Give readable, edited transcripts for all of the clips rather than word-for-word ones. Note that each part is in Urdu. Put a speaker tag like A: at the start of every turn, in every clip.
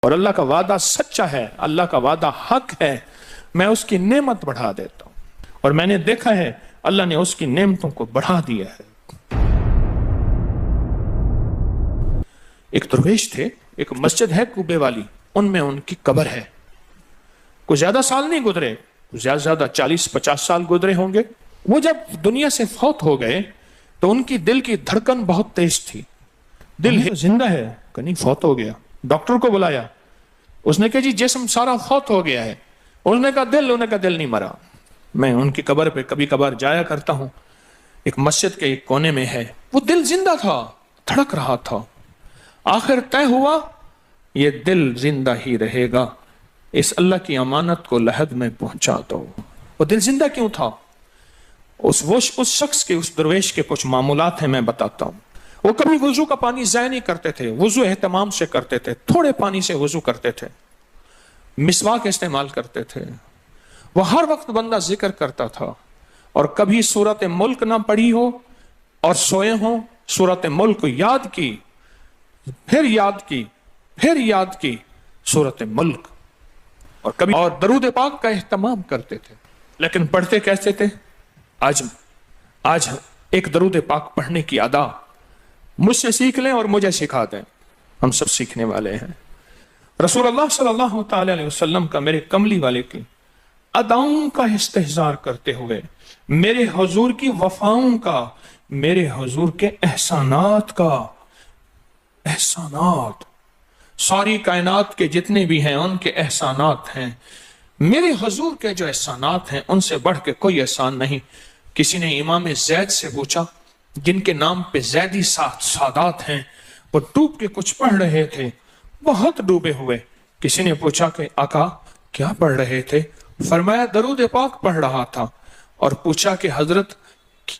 A: اور اللہ کا وعدہ سچا ہے، اللہ کا وعدہ حق ہے، میں اس کی نعمت بڑھا دیتا ہوں۔ اور میں نے دیکھا ہے اللہ نے اس کی نعمتوں کو بڑھا دیا ہے۔ ایک درویش تھے، ایک مسجد ہے کوبے والی، ان میں ان کی قبر ہے۔ کوئی زیادہ سال نہیں گزرے، زیادہ زیادہ 40-50 سال گزرے ہوں گے۔ وہ جب دنیا سے فوت ہو گئے تو ان کی دل کی دھڑکن بہت تیز تھی۔ دل زندہ ہے کہ نہیں، فوت ہو گیا۔ ڈاکٹر کو بلایا، اس نے کہا جی جسم سارا فوت ہو گیا ہے۔ انہوں نے کہا دل نہیں مرا۔ میں ان کی قبر پہ کبھی کبھار جایا کرتا ہوں، ایک مسجد کے ایک کونے میں ہے، وہ دل زندہ تھا، دھڑک رہا تھا۔ آخر طے ہوا یہ دل زندہ ہی رہے گا، اس اللہ کی امانت کو لحد میں پہنچا دو۔ وہ دل زندہ کیوں تھا؟ اس شخص کے، اس درویش کے کچھ معمولات ہیں، میں بتاتا ہوں۔ وہ کبھی وضو کا پانی ضائع نہیں کرتے تھے، وضو اہتمام سے کرتے تھے، تھوڑے پانی سے وضو کرتے تھے، مسواک استعمال کرتے تھے۔ وہ ہر وقت بندہ ذکر کرتا تھا، اور کبھی سورت ملک نہ پڑھی ہو اور سوئے ہوں، سورت ملک یاد کی، پھر یاد کی، پھر یاد کی سورت ملک، اور کبھی اور درود پاک کا اہتمام کرتے تھے۔ لیکن پڑھتے کیسے تھے؟ آج ایک درود پاک پڑھنے کی ادا مجھ سے سیکھ لیں اور مجھے سکھا دیں، ہم سب سیکھنے والے ہیں۔ رسول اللہ صلی اللہ تعالی علیہ وسلم کا، میرے کملی والے کی اداؤں کا استحضار کرتے ہوئے، میرے حضور کی وفاؤں کا، میرے حضور کے احسانات کا، احسانات ساری کائنات کے جتنے بھی ہیں ان کے احسانات ہیں۔ میرے حضور کے جو احسانات ہیں ان سے بڑھ کے کوئی احسان نہیں۔ کسی نے امام زید سے پوچھا، جن کے نام پہ زیدی سادات ہیں، وہ ڈوب کے کچھ پڑھ رہے تھے، بہت ڈوبے ہوئے۔ کسی نے پوچھا کہ آقا کیا پڑھ رہے تھے؟ فرمایا درود پاک پڑھ رہا تھا۔ اور پوچھا کہ حضرت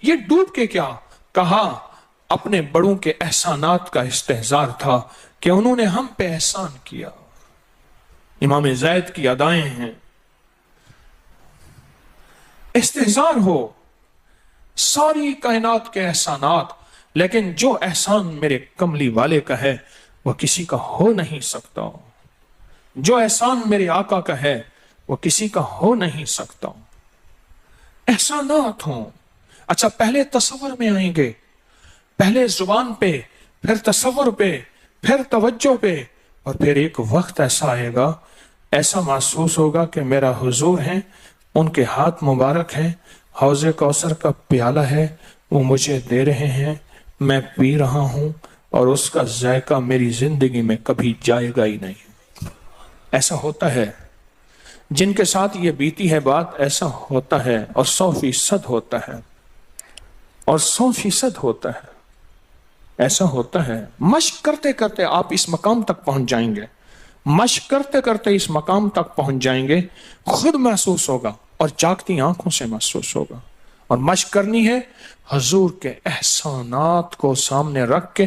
A: یہ ڈوب کے کیا؟ کہا اپنے بڑوں کے احسانات کا استحضار تھا کہ انہوں نے ہم پہ احسان کیا۔ امام زید کی ادائیں ہیں، استحضار ہو ساری کائنات کے احسانات، لیکن جو احسان میرے کملی والے کا ہے وہ کسی کا ہو نہیں سکتا، جو احسان میرے آقا کا ہے وہ کسی کا ہو نہیں سکتا۔ احسانات ہوں۔ اچھا، پہلے تصور میں آئیں گے، پہلے زبان پہ، پھر تصور پہ، پھر توجہ پہ، اور پھر ایک وقت ایسا آئے گا، ایسا محسوس ہوگا کہ میرا حضور ہے، ان کے ہاتھ مبارک ہیں، حوض کوثر کا پیالہ ہے، وہ مجھے دے رہے ہیں، میں پی رہا ہوں، اور اس کا ذائقہ میری زندگی میں کبھی جائے گا ہی نہیں۔ ایسا ہوتا ہے، جن کے ساتھ یہ بیتی ہے بات، ایسا ہوتا ہے، اور 100% ہوتا ہے، اور 100% ہوتا ہے، ایسا ہوتا ہے۔ مشق کرتے کرتے آپ اس مقام تک پہنچ جائیں گے، مشق کرتے کرتے اس مقام تک پہنچ جائیں گے، خود محسوس ہوگا اور جاگتی آنکھوں سے محسوس ہوگا۔ اور مشق کرنی ہے حضور کے احسانات کو سامنے رکھ کے۔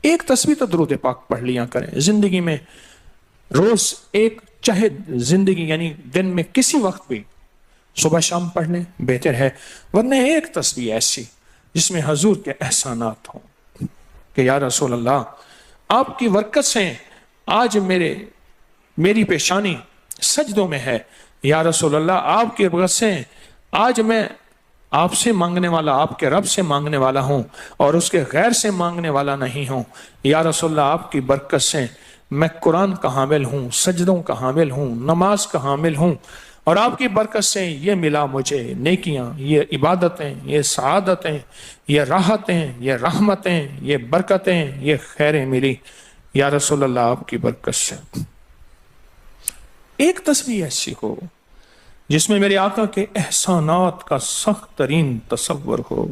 A: ایک تسبیح تو درود پاک پڑھ لیا کریں زندگی میں، روز ایک، چاہے زندگی یعنی دن میں کسی وقت بھی صبح شام پڑھ لیں، بہتر ہے، ورنہ ایک تسبیح ایسی جس میں حضور کے احسانات ہوں کہ یا رسول اللہ آپ کی برکت سے آج میری پیشانی سجدوں میں ہے، یا رسول اللہ آپ کی برکت سے آج میں آپ سے مانگنے والا، آپ کے رب سے مانگنے والا ہوں اور اس کے غیر سے مانگنے والا نہیں ہوں، یا رسول اللہ آپ کی برکت سے میں قرآن کا حامل ہوں، سجدوں کا حامل ہوں، نماز کا حامل ہوں، اور آپ کی برکت سے یہ ملا مجھے نیکیاں، یہ عبادتیں، یہ سعادتیں، یہ راحتیں، یہ رحمتیں، یہ برکتیں، یہ خیریں ملی، یا رسول اللہ آپ کی برکت سے۔ ایک تسبیح ایسی ہو جس میں میرے آقا کے احسانات کا سخت ترین تصور ہو،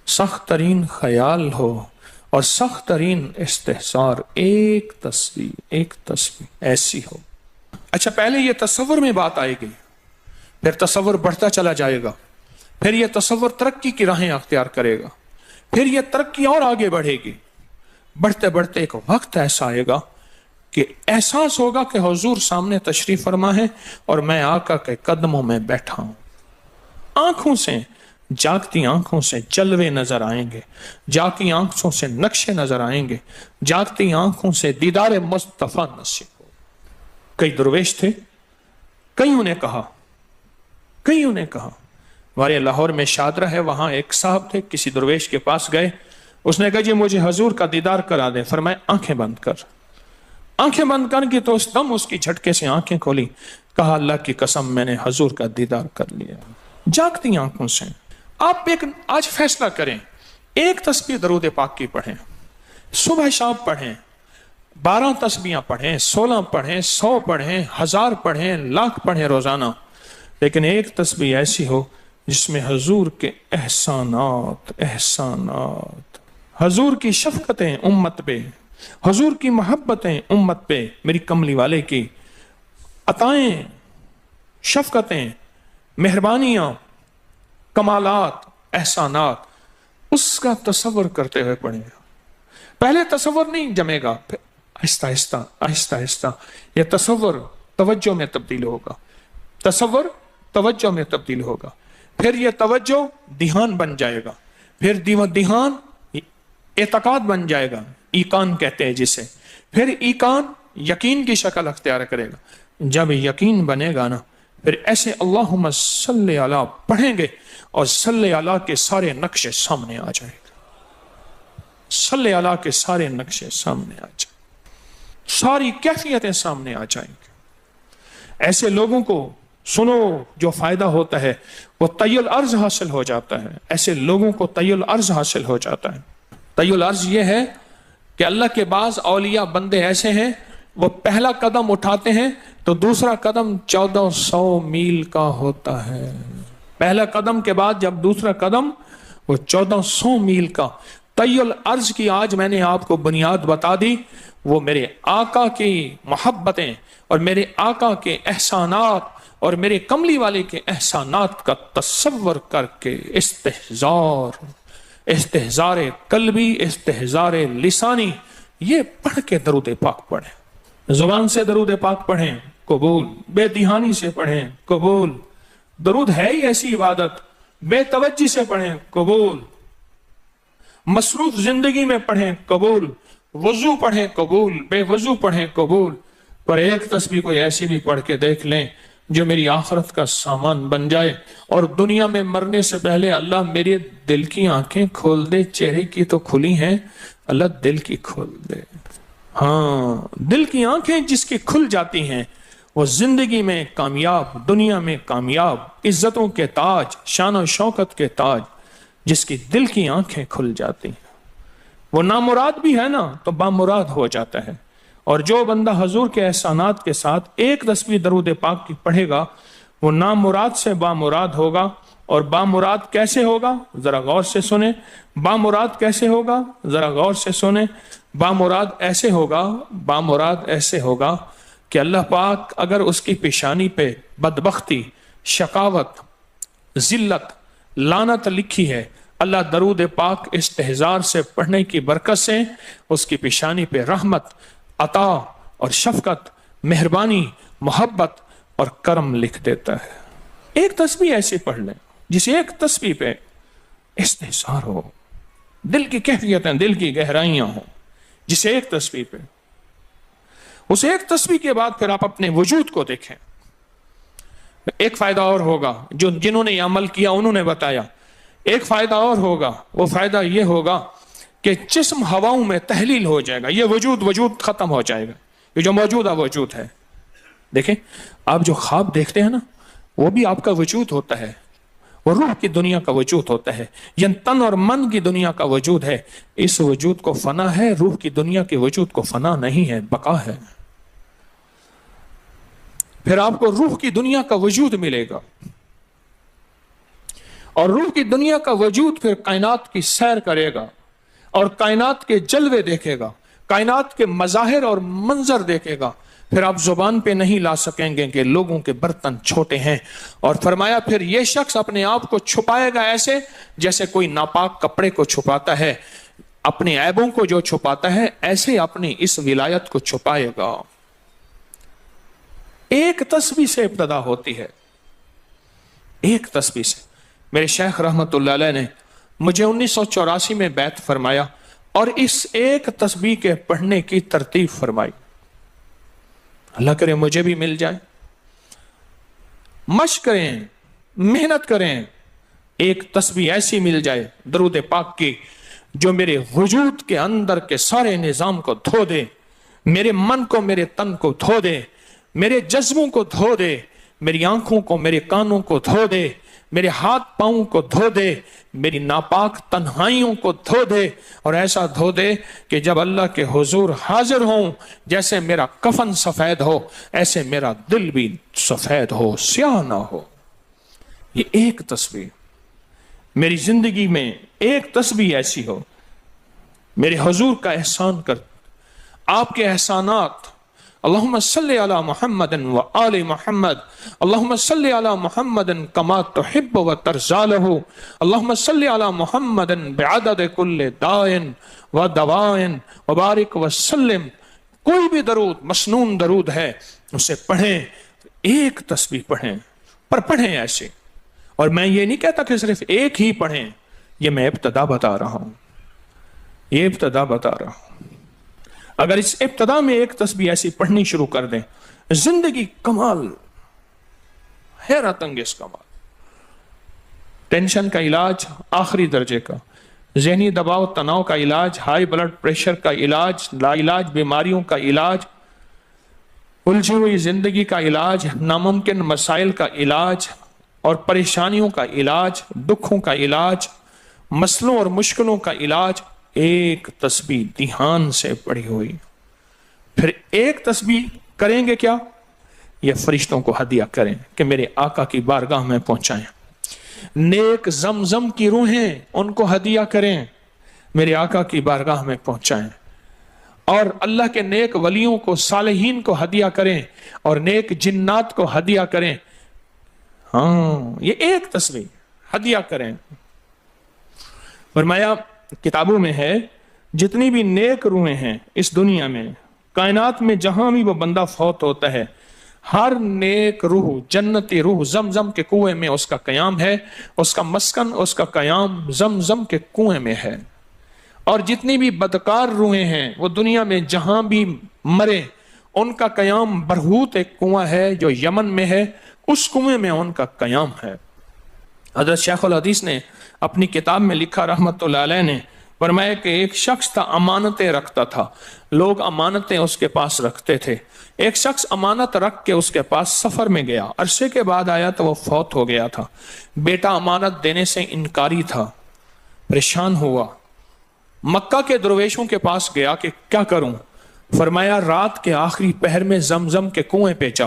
A: سخت ترین خیال ہو اور سخت ترین استحضار۔ ایک تسبیح ایسی ہو۔ اچھا، پہلے یہ تصور میں بات آئے گی، پھر تصور بڑھتا چلا جائے گا، پھر یہ تصور ترقی کی راہیں اختیار کرے گا، پھر یہ ترقی اور آگے بڑھے گی۔ بڑھتے بڑھتے ایک وقت ایسا آئے گا کہ احساس ہوگا کہ حضور سامنے تشریف فرما ہے اور میں آقا کے قدموں میں بیٹھا ہوں۔ آنکھوں سے، جاگتی آنکھوں سے جلوے نظر آئیں گے، جاگتی آنکھوں سے نقشے نظر آئیں گے، جاگتی آنکھوں سے دیدار مصطفیٰ نصیب ہو۔ کئی درویش تھے، کئیوں نے کہا ہمارے لاہور میں شادرہ ہے، وہاں ایک صاحب تھے، کسی درویش کے پاس گئے، اس نے کہا جی مجھے حضور کا دیدار کرا دیں. فرمائے آنکھیں بند کر. آنکھیں بند کر کی تو اس دم اس کی جھٹکے سے آنکھیں کھولی. کہا اللہ کی قسم میں نے حضور کا دیدار کر لیا. جاگتی آنکھوں سے. آپ آج فیصلہ کریں، ایک تسبیح درود پاک کی پڑھیں، صبح شام پڑھیں، 12 تسبیحاں پڑھیں، 16 پڑھیں، 100 پڑھیں، 1000 پڑھیں، لاکھ پڑھیں روزانہ، لیکن ایک تسبیح ایسی ہو جس میں حضور کے احسانات، حضور کی شفقتیں امت پہ، حضور کی محبتیں امت پہ، میری کملی والے کی عطائیں، شفقتیں، مہربانیاں، کمالات، احسانات، اس کا تصور کرتے ہوئے پڑھیں. پہلے تصور نہیں جمے گا، پھر آہستہ آہستہ یہ تصور توجہ میں تبدیل ہوگا، تصور توجہ میں تبدیل ہوگا، پھر یہ توجہ دھیان بن جائے گا، پھر دھیان اعتقاد بن جائے گا، ایقان کہتے ہیں جسے، پھر ایقان یقین کی شکل اختیار کرے گا. جب یقین بنے گا نا، پھر ایسے اللہم صلی علی پڑھیں گے اور صلی علی کے سارے نقشے سامنے آ جائیں گے، صلی علی کے سارے نقشے سامنے آ جائیں گے، ساری کیفیتیں سامنے آ جائیں گے. ایسے لوگوں کو سنو جو فائدہ ہوتا ہے وہ طی الارض حاصل ہو جاتا ہے. ایسے لوگوں کو طی الارض حاصل ہو جاتا ہے. طی الارض یہ ہے کہ اللہ کے بعض اولیاء بندے ایسے ہیں، وہ پہلا قدم اٹھاتے ہیں تو دوسرا قدم 1400 میل کا ہوتا ہے. پہلا قدم کے بعد جب دوسرا قدم وہ 1400 میل کا. طی الارض کی آج میں نے آپ کو بنیاد بتا دی. وہ میرے آقا کی محبتیں اور میرے آقا کے احسانات اور میرے کملی والے کے احسانات کا تصور کر کے استحضار قلبی، استحضار لسانی، یہ پڑھ کے درود پاک پڑھیں. زبان سے درود پاک پڑھیں، قبول. بے دہانی سے پڑھیں، قبول. درود ہے ہی ایسی عبادت، بے توجہ سے پڑھیں، قبول. مصروف زندگی میں پڑھیں، قبول. وضو پڑھیں، قبول. بے وضو پڑھیں، قبول. پر ایک تسبیح کوئی ایسی بھی پڑھ کے دیکھ لیں جو میری آخرت کا سامان بن جائے، اور دنیا میں مرنے سے پہلے اللہ میرے دل کی آنکھیں کھول دے. چہرے کی تو کھلی ہیں، اللہ دل کی کھول دے. ہاں، دل کی آنکھیں جس کی کھل جاتی ہیں وہ زندگی میں کامیاب، دنیا میں کامیاب، عزتوں کے تاج، شان و شوکت کے تاج. جس کی دل کی آنکھیں کھل جاتی ہیں وہ نامراد بھی ہے نا تو بامراد ہو جاتا ہے. اور جو بندہ حضور کے احسانات کے ساتھ ایک تسبیح درود پاک کی پڑھے گا وہ نامراد سے بامراد ہوگا. اور بامراد کیسے ہوگا؟ ذرا غور سے سنیں. بامراد کیسے ہوگا؟ ذرا غور سے سنیں. بامراد ایسے ہوگا کہ اللہ پاک اگر اس کی پیشانی پہ بدبختی، شقاوت، ذلت، لعنت لکھی ہے، اللہ درود پاک استحضار سے پڑھنے کی برکت سے اس کی پیشانی پہ رحمت، عطا اور شفقت، مہربانی، محبت اور کرم لکھ دیتا ہے. ایک تسبیح ایسی پڑھ لیں جس ایک تسبیح پہ استحضار ہو، دل کی کیفیتیں، دل کی گہرائیاں ہوں. جس ایک تسبیح پہ، اس ایک تسبیح کے بعد پھر آپ اپنے وجود کو دیکھیں. ایک فائدہ اور ہوگا جو جنہوں نے یہ عمل کیا انہوں نے بتایا. ایک فائدہ اور ہوگا، وہ فائدہ یہ ہوگا کہ جسم ہواؤں میں تحلیل ہو جائے گا. یہ وجود ختم ہو جائے گا، یہ جو موجودہ وجود ہے. دیکھیں، آپ جو خواب دیکھتے ہیں نا وہ بھی آپ کا وجود ہوتا ہے، وہ روح کی دنیا کا وجود ہوتا ہے، یہ تن اور من کی دنیا کا وجود ہے. اس وجود کو فنا ہے، روح کی دنیا کے وجود کو فنا نہیں ہے، بقا ہے. پھر آپ کو روح کی دنیا کا وجود ملے گا، اور روح کی دنیا کا وجود پھر کائنات کی سیر کرے گا اور کائنات کے جلوے دیکھے گا، کائنات کے مظاہر اور منظر دیکھے گا. پھر آپ زبان پہ نہیں لا سکیں گے کہ لوگوں کے برتن چھوٹے ہیں. اور فرمایا پھر یہ شخص اپنے آپ کو چھپائے گا ایسے جیسے کوئی ناپاک کپڑے کو چھپاتا ہے. اپنے عیبوں کو جو چھپاتا ہے ایسے اپنی اس ولایت کو چھپائے گا. ایک تسبیح سے ابتدا ہوتی ہے، ایک تسبیح سے. میرے شیخ رحمت اللہ علیہ نے مجھے 1984 میں بیعت فرمایا اور اس ایک تسبیح کے پڑھنے کی ترتیب فرمائی. اللہ کرے مجھے بھی مل جائے. مشق کریں، محنت کریں، ایک تسبیح ایسی مل جائے درود پاک کی جو میرے وجود کے اندر کے سارے نظام کو دھو دے، میرے من کو، میرے تن کو دھو دے، میرے جذبوں کو دھو دے، میری آنکھوں کو، میرے کانوں کو دھو دے، میرے ہاتھ پاؤں کو دھو دے، میری ناپاک تنہائیوں کو دھو دے، اور ایسا دھو دے کہ جب اللہ کے حضور حاضر ہوں، جیسے میرا کفن سفید ہو ایسے میرا دل بھی سفید ہو، سیاہ نہ ہو. یہ ایک تسبیح میری زندگی میں، ایک تسبیح ایسی ہو. میرے حضور کا احسان کر، آپ کے احسانات. اللہم صلی علی محمد و آل محمد، اللہم صلی علی محمد کما تحب و ترضی لہ، اللہم صلی علی محمد بعدد کل دائن و دوائن وبارک وسلم. کوئی بھی درود، مسنون درود ہے، اسے پڑھیں، ایک تسبیح پڑھیں، پر پڑھیں ایسے. اور میں یہ نہیں کہتا کہ صرف ایک ہی پڑھیں، یہ میں ابتدا بتا رہا ہوں، یہ ابتدا بتا رہا ہوں. اگر اس ابتدا میں ایک تسبیح ایسی پڑھنی شروع کر دیں، زندگی کمال، حیرت انگیز کمال. ٹینشن کا علاج آخری درجے کا، ذہنی دباؤ تناؤ کا علاج، ہائی بلڈ پریشر کا علاج، لا علاج بیماریوں کا علاج، الجھی ہوئی زندگی کا علاج، ناممکن مسائل کا علاج اور پریشانیوں کا علاج، دکھوں کا علاج، مسئلوں اور مشکلوں کا علاج، ایک تسبیح دھیان سے پڑھی ہوئی. پھر ایک تسبیح کریں گے کیا؟ یہ فرشتوں کو ہدیہ کریں کہ میرے آقا کی بارگاہ میں پہنچائیں. نیک زمزم کی روحیں ان کو ہدیہ کریں، میرے آقا کی بارگاہ میں پہنچائیں. اور اللہ کے نیک ولیوں کو، صالحین کو ہدیہ کریں، اور نیک جنات کو ہدیہ کریں. ہاں، یہ ایک تسبیح ہدیہ کریں. فرمایا کتابوں میں ہے، جتنی بھی نیک روحیں ہیں اس دنیا میں، کائنات میں جہاں بھی وہ بندہ فوت ہوتا ہے، ہر نیک روح، جنتی روح زمزم کے کنویں میں اس کا قیام ہے، اس کا مسکن، اس کا قیام زمزم کے کنویں میں ہے. اور جتنی بھی بدکار روحیں ہیں وہ دنیا میں جہاں بھی مرے، ان کا قیام برہوت ایک کنواں ہے جو یمن میں ہے، اس کنویں میں ان کا قیام ہے. حضرت شیخ الحدیث نے اپنی کتاب میں لکھا رحمت اللہ علیہ نے، فرمایا کہ ایک شخص تھا، امانتیں رکھتا تھا، لوگ امانتیں اس کے پاس رکھتے تھے. ایک شخص امانت رکھ کے اس کے پاس سفر میں گیا، عرصے کے بعد آیا تو وہ فوت ہو گیا تھا. بیٹا امانت دینے سے انکاری تھا، پریشان ہوا، مکہ کے درویشوں کے پاس گیا کہ کیا کروں. فرمایا رات کے آخری پہر میں زمزم کے کنویں پہ جا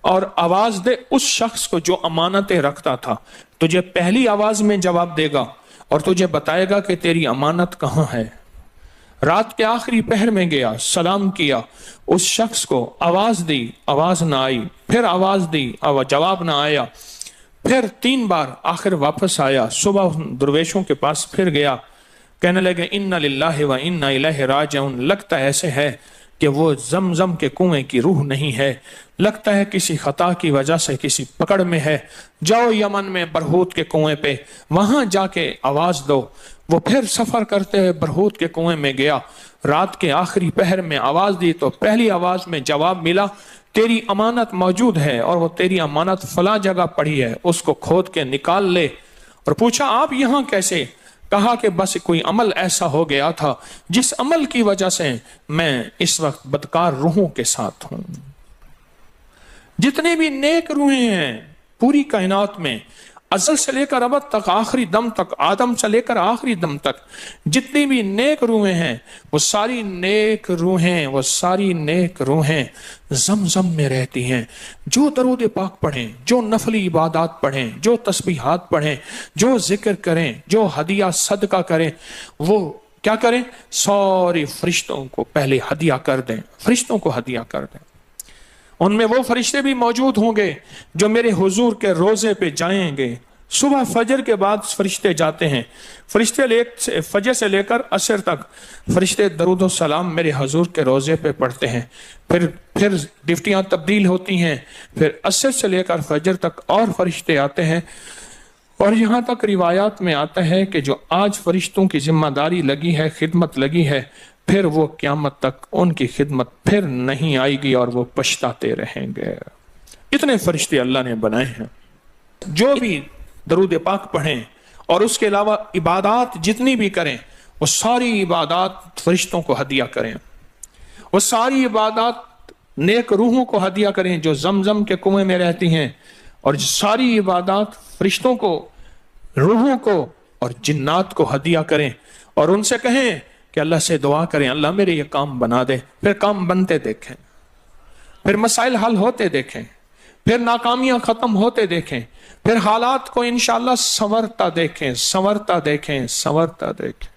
A: اور آواز دے اس شخص کو جو امانتیں رکھتا تھا. تجھے پہلی آواز میں جواب دے گا اور تجھے بتائے گا کہ تیری امانت کہاں ہے. رات کے آخری پہر میں گیا، سلام کیا، اس شخص کو آواز دی، آواز نہ آئی، پھر آواز دی، جواب نہ آیا، پھر 3 بار، آخر واپس آیا. صبح درویشوں کے پاس پھر گیا، کہنے لگے انا للہ و انا الیہ راجعون. لگتا ایسے ہے کہ وہ زمزم کے کنویں کی روح نہیں ہے، لگتا ہے کسی خطا کی وجہ سے کسی پکڑ میں ہے. جاؤ یمن میں برہوت کے کنویں پہ، وہاں جا کے آواز دو. وہ پھر سفر کرتے ہوئے برہوت کے کنویں میں گیا، رات کے آخری پہر میں آواز دی تو پہلی آواز میں جواب ملا، تیری امانت موجود ہے اور وہ تیری امانت فلاں جگہ پڑی ہے، اس کو کھود کے نکال لے. اور پوچھا آپ یہاں کیسے؟ کہا کہ بس کوئی عمل ایسا ہو گیا تھا جس عمل کی وجہ سے میں اس وقت بدکار روحوں کے ساتھ ہوں. جتنے بھی نیک روحیں ہیں پوری کائنات میں، ازل سے لے کر ابد تک، آخری دم تک، آدم سے لے کر آخری دم تک، جتنی بھی نیک روحیں ہیں وہ ساری نیک روحیں، وہ ساری نیک روحیں زمزم میں رہتی ہیں. جو درود پاک پڑھیں، جو نفلی عبادات پڑھیں، جو تسبیحات پڑھیں، جو ذکر کریں، جو ہدیہ صدقہ کریں، وہ کیا کریں؟ ساری فرشتوں کو پہلے ہدیہ کر دیں، فرشتوں کو ہدیہ کر دیں. ان میں وہ فرشتے بھی موجود ہوں گے جو میرے حضور کے روزے پہ جائیں گے. صبح فجر کے بعد فرشتے جاتے ہیں، فرشتے فجر سے لے کر عصر تک فرشتے درود و سلام میرے حضور کے روزے پہ پڑھتے ہیں. پھر ڈیوٹیاں تبدیل ہوتی ہیں، پھر عصر سے لے کر فجر تک اور فرشتے آتے ہیں، اور یہاں تک روایات میں آتا ہے کہ جو آج فرشتوں کی ذمہ داری لگی ہے، خدمت لگی ہے، پھر وہ قیامت تک ان کی خدمت پھر نہیں آئے گی اور وہ پچھتاتے رہیں گے۔ اتنے فرشتے اللہ نے بنائے ہیں، جو بھی درود پاک پڑھیں اور اس کے علاوہ عبادات جتنی بھی کریں، وہ ساری عبادات فرشتوں کو ہدیہ کریں، وہ ساری عبادات نیک روحوں کو ہدیہ کریں جو زمزم کے کنویں میں رہتی ہیں، اور ساری عبادات فرشتوں کو، روحوں کو اور جنات کو ہدیہ کریں، اور ان سے کہیں کہ اللہ سے دعا کریں اللہ میرے یہ کام بنا دے، پھر کام بنتے دیکھیں، پھر مسائل حل ہوتے دیکھیں، پھر ناکامیاں ختم ہوتے دیکھیں، پھر حالات کو انشاءاللہ سنورتا دیکھیں، سنورتا دیکھیں، سنورتا دیکھیں۔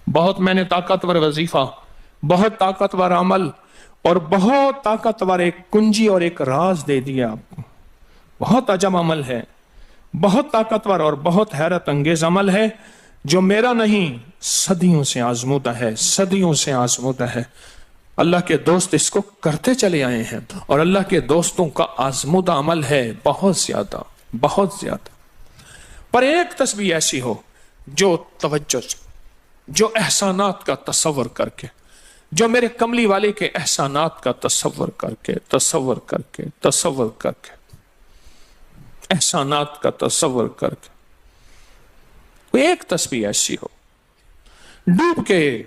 A: بہت میں نے طاقتور وظیفہ، بہت طاقتور عمل اور بہت طاقتور ایک کنجی اور ایک راز دے دیا آپ کو۔ بہت عجب عمل ہے، بہت طاقتور اور بہت حیرت انگیز عمل ہے، جو میرا نہیں، صدیوں سے آزمودہ ہے، صدیوں سے آزمودہ ہے۔ اللہ کے دوست اس کو کرتے چلے آئے ہیں، اور اللہ کے دوستوں کا آزمودہ عمل ہے بہت زیادہ، بہت زیادہ۔ پر ایک تسبیح ایسی ہو جو توجہ سے، جو احسانات کا تصور کر کے، جو میرے کملی والے کے احسانات کا تصور کر کے، تصور کر کے، تصور کر کے، احسانات کا تصور کر کے، کوئی ایک تسبیح ایسی ہو ڈوب کے،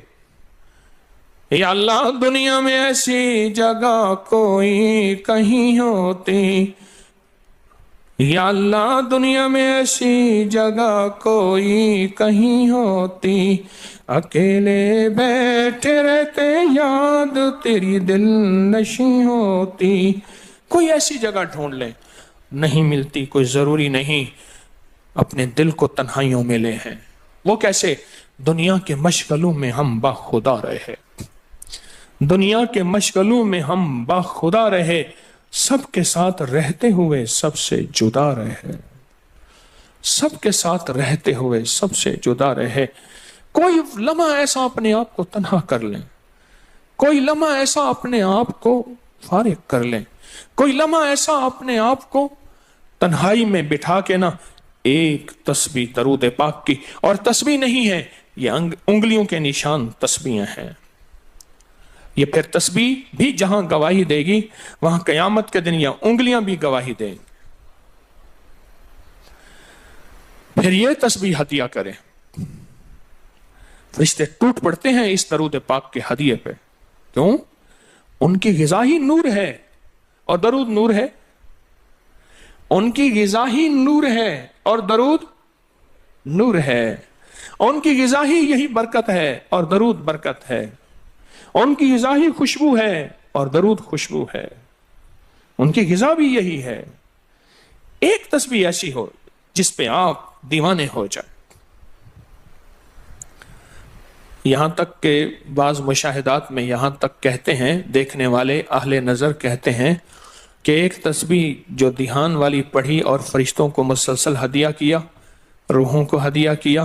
A: یا اللہ دنیا میں ایسی جگہ کوئی کہیں ہوتی، یا اللہ دنیا میں ایسی جگہ کوئی کہیں ہوتی، اکیلے بیٹھے رہتے یاد تیری دل نشیں ہوتی۔ کوئی ایسی جگہ ڈھونڈ لیں، نہیں ملتی کوئی ضروری نہیں اپنے دل کو تنہائیوں میں لے ہیں۔ وہ کیسے؟ دنیا کے مشغلوں میں ہم باخدا رہے، دنیا کے مشغلوں میں ہم باخدا رہے، سب کے ساتھ رہتے ہوئے سب سے جدا رہے، سب کے ساتھ رہتے ہوئے سب سے جدا رہے۔ کوئی لمحہ ایسا اپنے آپ کو تنہا کر لیں، کوئی لمحہ ایسا اپنے آپ کو فارغ کر لیں، کوئی لمحہ ایسا اپنے آپ کو تنہائی میں بٹھا کے نا ایک تسبیح درود پاک کی، اور تسبیح نہیں ہے یہ انگلیوں کے نشان تسبیحیں ہیں۔ یہ پھر تسبیح بھی جہاں گواہی دے گی وہاں قیامت کے دن یہ انگلیاں بھی گواہی دیں گی۔ پھر یہ تسبیح ہدیہ کریں، فرشتے ٹوٹ پڑتے ہیں اس درود پاک کے ہدیے پہ۔ کیوں؟ ان کی غذا ہی نور ہے، اور درود نور ہے، ان کی غذا ہی نور ہے اور درود نور ہے، ان کی غذا ہی یہی برکت ہے اور درود برکت ہے، ان کی غذا ہی خوشبو ہے اور درود خوشبو ہے، ان کی غذا بھی یہی ہے۔ ایک تسبیح ایسی ہو جس پہ آپ دیوانے ہو جائیں۔ یہاں تک کہ بعض مشاہدات میں یہاں تک کہتے ہیں، دیکھنے والے اہل نظر کہتے ہیں کہ ایک تسبیح جو دھیان والی پڑھی اور فرشتوں کو مسلسل ہدیہ کیا، روحوں کو ہدیہ کیا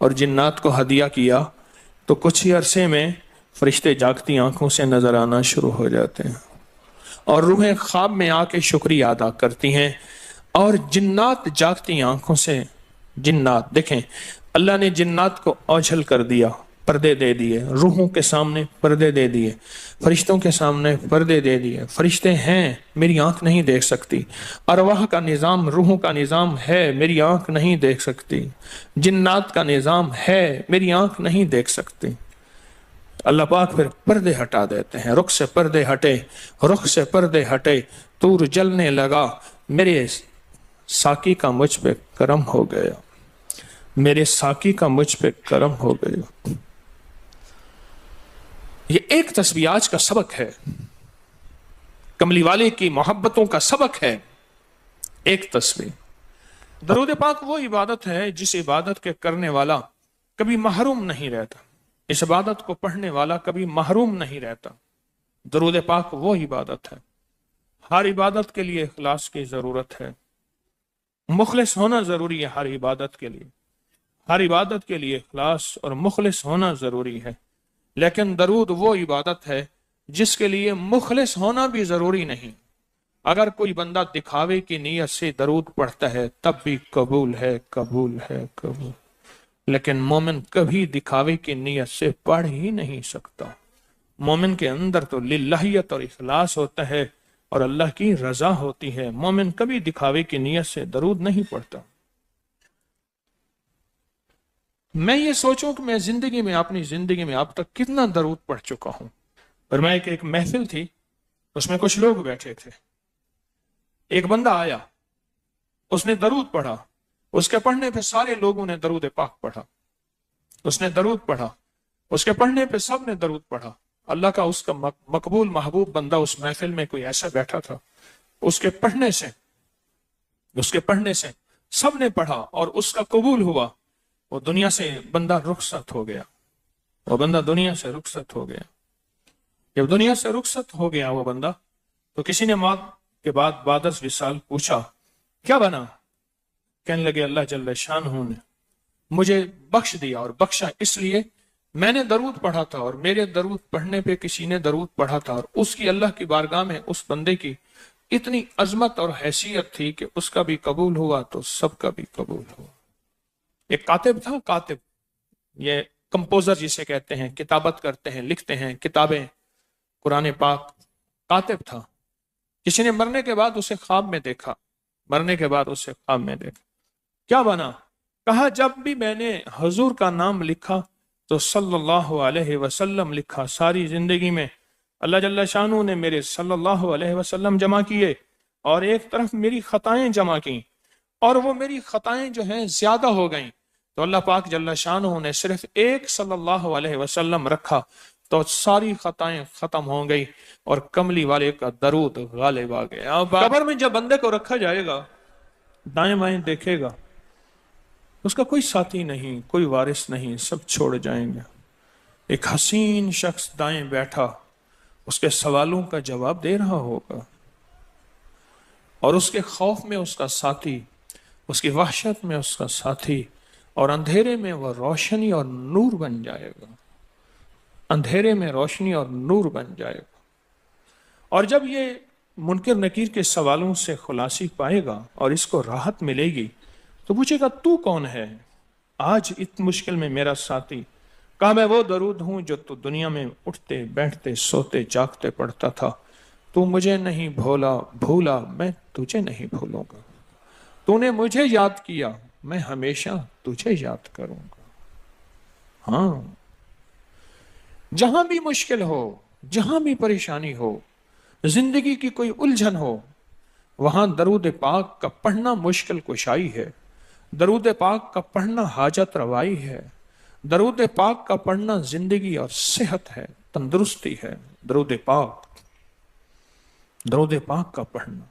A: اور جنات کو ہدیہ کیا، تو کچھ ہی عرصے میں فرشتے جاگتی آنکھوں سے نظر آنا شروع ہو جاتے ہیں، اور روحیں خواب میں آ کے شکریہ ادا کرتی ہیں، اور جنات جاگتی آنکھوں سے، جنات دیکھیں اللہ نے جنات کو اوجھل کر دیا، پردے دے دیے، روحوں کے سامنے پردے دے دیے، فرشتوں کے سامنے پردے دے دیے۔ فرشتے ہیں، میری آنکھ نہیں دیکھ سکتی، ارواح کا نظام، روحوں کا نظام ہے، میری آنکھ نہیں دیکھ سکتی، جنات کا نظام ہے، میری آنکھ نہیں دیکھ سکتی۔ اللہ پاک پھر پردے ہٹا دیتے ہیں، رخ سے پردے ہٹے، رخ سے پردے ہٹے، طور جلنے لگا، میرے ساقی کا مجھ پہ کرم ہو گیا، میرے ساقی کا مجھ پہ کرم ہو گیا۔ یہ ایک تسبیح آج کا سبق ہے، کملی والے کی محبتوں کا سبق ہے، ایک تسبیح۔ درود پاک وہ عبادت ہے جس عبادت کے کرنے والا کبھی محروم نہیں رہتا، اس عبادت کو پڑھنے والا کبھی محروم نہیں رہتا۔ درود پاک وہ عبادت ہے، ہر عبادت کے لیے اخلاص کی ضرورت ہے، مخلص ہونا ضروری ہے، ہر عبادت کے لیے، ہر عبادت کے لیے اخلاص اور مخلص ہونا ضروری ہے۔ لیکن درود وہ عبادت ہے جس کے لیے مخلص ہونا بھی ضروری نہیں، اگر کوئی بندہ دکھاوے کی نیت سے درود پڑھتا ہے تب بھی قبول ہے، قبول ہے، قبول۔ لیکن مومن کبھی دکھاوے کی نیت سے پڑھ ہی نہیں سکتا۔ مومن کے اندر تو للہیت اور اخلاص ہوتا ہے اور اللہ کی رضا ہوتی ہے۔ مومن کبھی دکھاوے کی نیت سے درود نہیں پڑھتا۔ میں یہ سوچوں کہ میں زندگی میں، اپنی زندگی میں اب تک کتنا درود پڑھ چکا ہوں۔ اور میں ایک محفل تھی، اس میں کچھ لوگ بیٹھے تھے، ایک بندہ آیا، اس نے درود پڑھا، اس کے پڑھنے پہ سارے لوگوں نے درود پاک پڑھا، اس نے درود پڑھا، اس کے پڑھنے پہ سب نے درود پڑھا۔ اللہ کا اس کا مقبول محبوب بندہ اس محفل میں کوئی ایسا بیٹھا تھا، اس کے پڑھنے سے سب نے پڑھا اور اس کا قبول ہوا۔ وہ دنیا سے بندہ رخصت ہو گیا، وہ بندہ دنیا سے رخصت ہو گیا۔ جب دنیا سے رخصت ہو گیا وہ بندہ، تو کسی نے موت کے بعد بعد از وصال پوچھا کیا بنا؟ کہنے لگے اللہ جل شانہ نے مجھے بخش دیا، اور بخشا اس لیے میں نے درود پڑھا تھا، اور میرے درود پڑھنے پہ کسی نے درود پڑھا تھا، اور اس کی اللہ کی بارگاہ میں اس بندے کی اتنی عظمت اور حیثیت تھی کہ اس کا بھی قبول ہوا تو سب کا بھی قبول ہوا۔ ایک کاتب تھا، کاتب، یہ کمپوزر جسے کہتے ہیں، کتابت کرتے ہیں، لکھتے ہیں کتابیں قرآن پاک، کاتب تھا۔ کسی نے مرنے کے بعد اسے خواب میں دیکھا، کیا بنا؟ کہا جب بھی میں نے حضور کا نام لکھا تو صلی اللہ علیہ وسلم لکھا، ساری زندگی میں اللہ جل شانہ نے میرے صلی اللہ علیہ وسلم جمع کیے، اور ایک طرف میری خطائیں جمع کی، اور وہ میری خطائیں جو ہیں زیادہ ہو گئیں، تو اللہ پاک جل شانہ نے صرف ایک صلی اللہ علیہ وسلم رکھا، تو ساری خطائیں ختم ہو گئی اور کملی والے کا درود غالب آ گیا۔ قبر میں جب بندے کو رکھا جائے گا، دائیں بائیں دیکھے گا، اس کا کوئی ساتھی نہیں، کوئی وارث نہیں، سب چھوڑ جائیں گے۔ ایک حسین شخص دائیں بیٹھا اس کے سوالوں کا جواب دے رہا ہوگا، اور اس کے خوف میں اس کا ساتھی، اس کی وحشت میں اس کا ساتھی، اور اندھیرے میں وہ روشنی اور نور بن جائے گا، اندھیرے میں روشنی اور نور بن جائے گا۔ اور جب یہ منکر نکیر کے سوالوں سے خلاصی پائے گا اور اس کو راحت ملے گی تو پوچھے گا تو کون ہے آج اتنی مشکل میں میرا ساتھی؟ کہا میں وہ درود ہوں جو تو دنیا میں اٹھتے بیٹھتے سوتے جاگتے پڑھتا تھا، تو مجھے نہیں بھولا میں تجھے نہیں بھولوں گا، تو نے مجھے یاد کیا میں ہمیشہ تجھے یاد کروں گا۔ ہاں، جہاں بھی مشکل ہو، جہاں بھی پریشانی ہو، زندگی کی کوئی الجھن ہو، وہاں درود پاک کا پڑھنا مشکل کشائی ہے، درود پاک کا پڑھنا حاجت روائی ہے، درود پاک کا پڑھنا زندگی اور صحت ہے، تندرستی ہے۔ درود پاک کا پڑھنا